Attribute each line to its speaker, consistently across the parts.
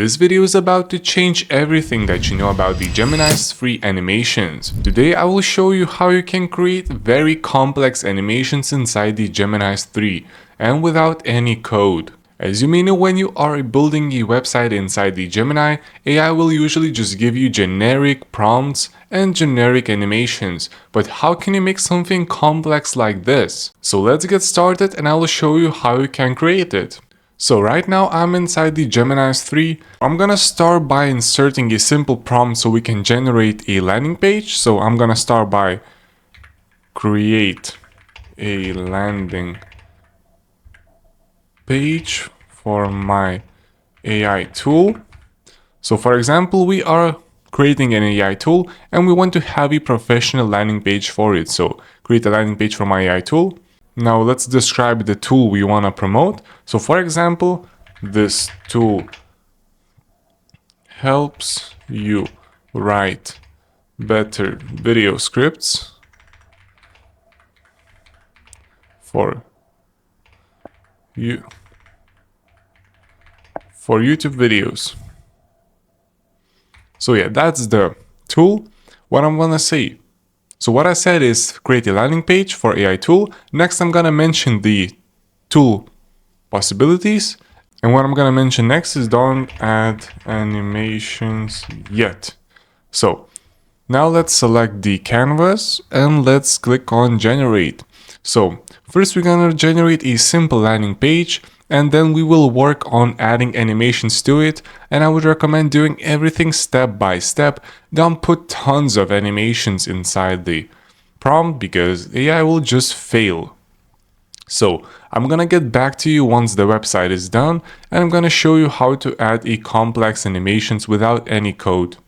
Speaker 1: This video is about to change everything that you know about the Gemini's free animations. Today I will show you how you can create very complex animations inside the Gemini's 3 and without any code. As you may know, when you are building a website inside the Gemini, AI will usually just give you generic prompts and generic animations. But how can you make something complex like this? So let's get started and I will show you how you can create it. So right now I'm inside the Gemini's 3. I'm gonna start by inserting a simple prompt so we can generate a landing page. So I'm gonna start by create a landing page for my AI tool. So for example, we are creating an AI tool and we want to have a professional landing page for it. So create a landing page for my AI tool. Now let's describe the tool we want to promote. So for example, this tool helps you write better video scripts for YouTube videos. So yeah, that's the tool. What I'm gonna say. So what I said is create a landing page for AI tool. Next, I'm gonna mention the tool possibilities. And what I'm gonna mention next is don't add animations yet. So now let's select the canvas and let's click on generate. So first we're gonna generate a simple landing page and then we will work on adding animations to it, and I would recommend doing everything step by step. Don't put tons of animations inside the prompt because AI will just fail. So I'm gonna get back to you once the website is done and I'm gonna show you how to add a complex animations without any code.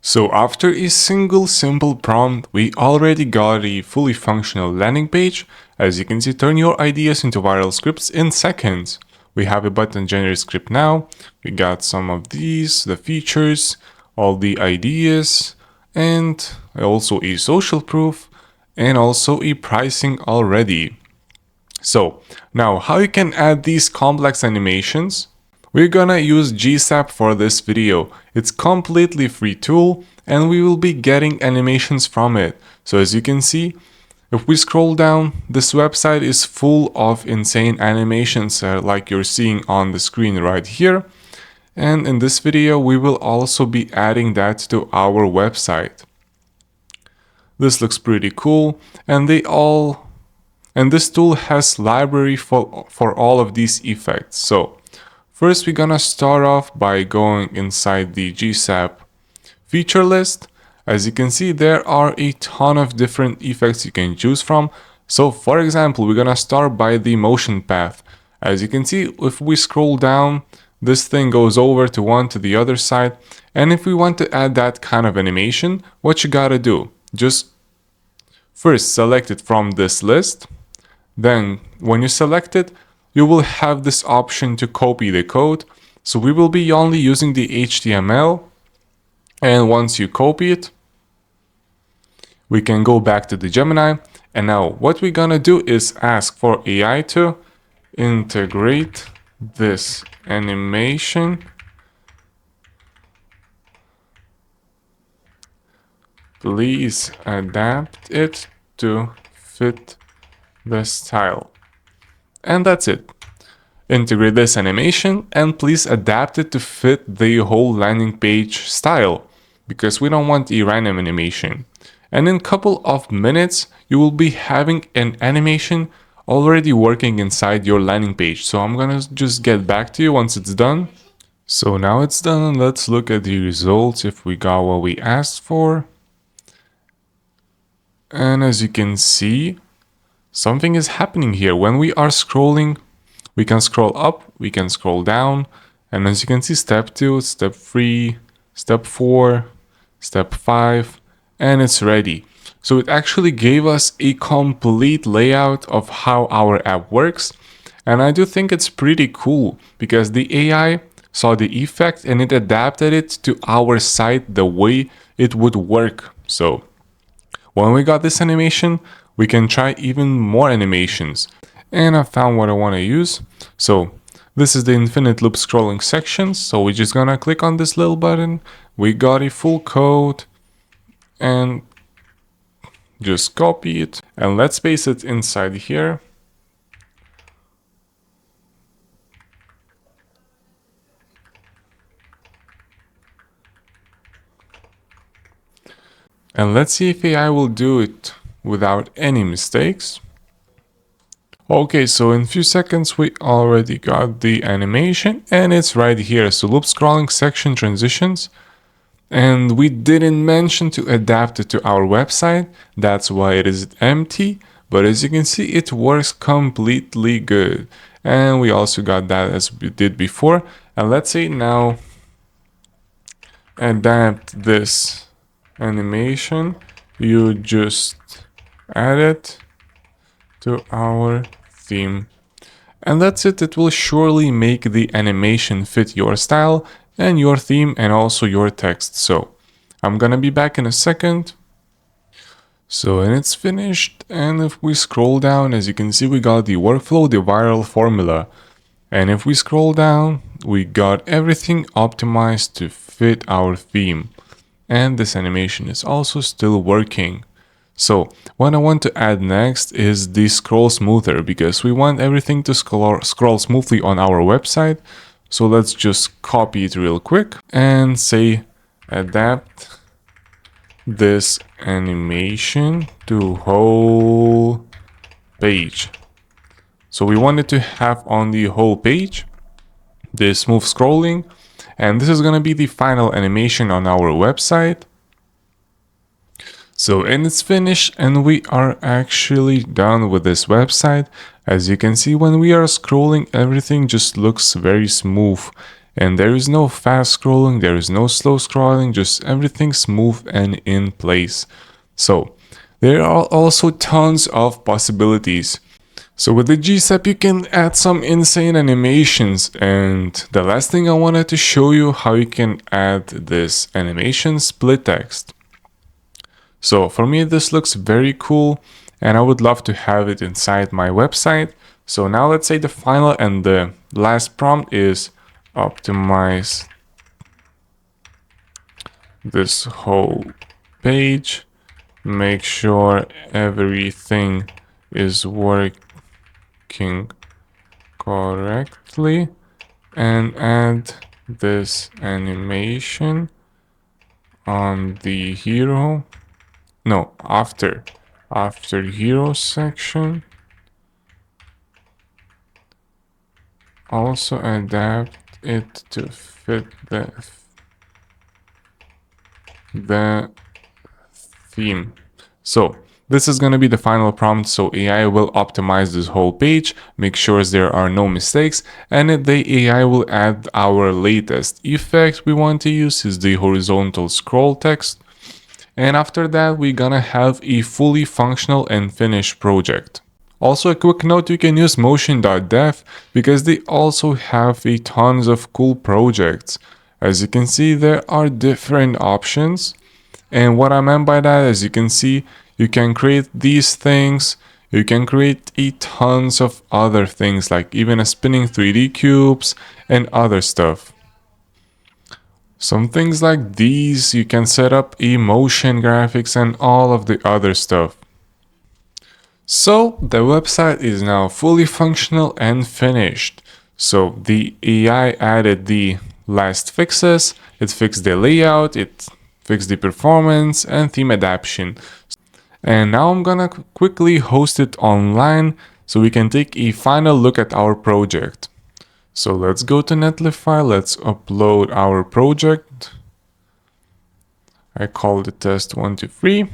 Speaker 1: So after a single simple prompt, we already got a fully functional landing page. As you can see, turn your ideas into viral scripts in seconds. We have a button generate script now. We got some of these, the features, all the ideas, and also a social proof, and also a pricing already. So now how you can add these complex animations? We're gonna use Gsap for this video. It's completely free tool and we will be getting animations from it. So as you can see, if we scroll down, this website is full of insane animations like you're seeing on the screen right here. And in this video, we will also be adding that to our website. This looks pretty cool and this tool has library for all of these effects. So first, we're gonna start off by going inside the Gsap feature list. As you can see, there are a ton of different effects you can choose from. So for example, we're gonna start by the motion path. As you can see, if we scroll down, this thing goes over to one to the other side. And if we want to add that kind of animation, what you gotta do? Just first select it from this list. Then when you select it, you will have this option to copy the code. So we will be only using the HTML. And once you copy it, we can go back to the Gemini. And now what we're gonna do is ask for AI to integrate this animation. Please adapt it to fit the style. And that's it. Integrate this animation and please adapt it to fit the whole landing page style because we don't want a random animation. And in a couple of minutes, you will be having an animation already working inside your landing page. So I'm gonna just get back to you once it's done. So now it's done and let's look at the results if we got what we asked for. And as you can see, something is happening here. When we are scrolling, we can scroll up, we can scroll down, and as you can see, step 2, step 3, step 4, step 5, and it's ready. So it actually gave us a complete layout of how our app works, and I do think it's pretty cool because the AI saw the effect and it adapted it to our site the way it would work. So when we got this animation, we can try even more animations. And I found what I want to use. So This is the infinite loop scrolling section, so we're just gonna click on this little button. We got a full code and just copy it and let's paste it inside here. And let's see if AI will do it without any mistakes. Okay, so in a few seconds we already got the animation and it's right here. So loop scrolling section transitions. And we didn't mention to adapt it to our website. That's why it is empty. But as you can see, it works completely good. And we also got that as we did before. And let's say now adapt this animation. You just add it to our theme. And that's it. It will surely make the animation fit your style and your theme and also your text. So I'm gonna be back in a second. So and it's finished, and if we scroll down, as you can see, we got the workflow, the viral formula. And if we scroll down, we got everything optimized to fit our theme. And this animation is also still working. So what I want to add next is the scroll smoother, because we want everything to scroll smoothly on our website. So let's just copy it real quick and say adapt this animation to whole page. So we want it to have on the whole page the smooth scrolling, and this is going to be the final animation on our website. So and it's finished, and we are actually done with this website. As you can see, when we are scrolling, everything just looks very smooth, and there is no fast scrolling, there is no slow scrolling, just everything smooth and in place. So there are also tons of possibilities. So with the Gsap, you can add some insane animations, and the last thing I wanted to show you how you can add this animation split text. So for me, this looks very cool, and I would love to have it inside my website. So now let's say the final and the last prompt is optimize this whole page, make sure everything is working correctly, and add this animation on the hero. No, after hero section. Also adapt it to fit the theme. So this is going to be the final prompt. So AI will optimize this whole page, make sure there are no mistakes, and the AI will add our latest effect we want to use is the horizontal scroll text. And after that, we're gonna have a fully functional and finished project. Also a quick note, you can use motion.dev because they also have a tons of cool projects. As you can see, there are different options. And what I meant by that, as you can see, you can create these things. You can create a tons of other things, like even a spinning 3D cubes and other stuff. Some things like these, you can set up emotion graphics and all of the other stuff. So the website is now fully functional and finished. So the AI added the last fixes, it fixed the layout, it fixed the performance and theme adaptation. And now I'm gonna quickly host it online so we can take a final look at our project. So let's go to Netlify, let's upload our project. I called it test123.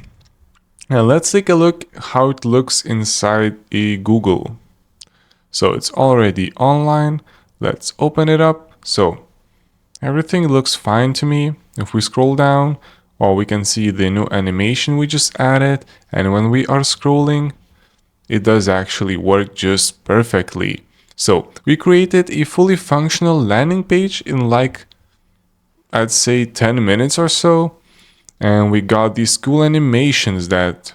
Speaker 1: And let's take a look how it looks inside a Google. So it's already online. Let's open it up. So everything looks fine to me. If we scroll down, well, we can see the new animation we just added. And when we are scrolling, it does actually work just perfectly. So we created a fully functional landing page in like, I'd say 10 minutes or so. And we got these cool animations that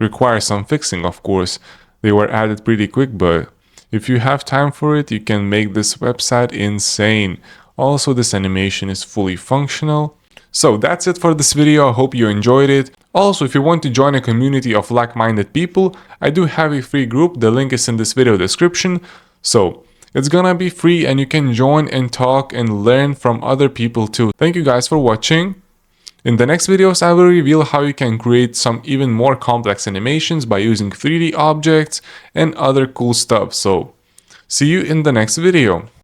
Speaker 1: require some fixing, of course. They were added pretty quick, but If you have time for it, you can make this website insane. Also, this animation is fully functional. So that's it for this video. I hope you enjoyed it. Also, if you want to join a community of like-minded people, I do have a free group. The link is in this video description. So it's gonna be free and you can join and talk and learn from other people too. Thank you guys for watching. In the next videos, I will reveal how you can create some even more complex animations by using 3D objects and other cool stuff. So see you in the next video.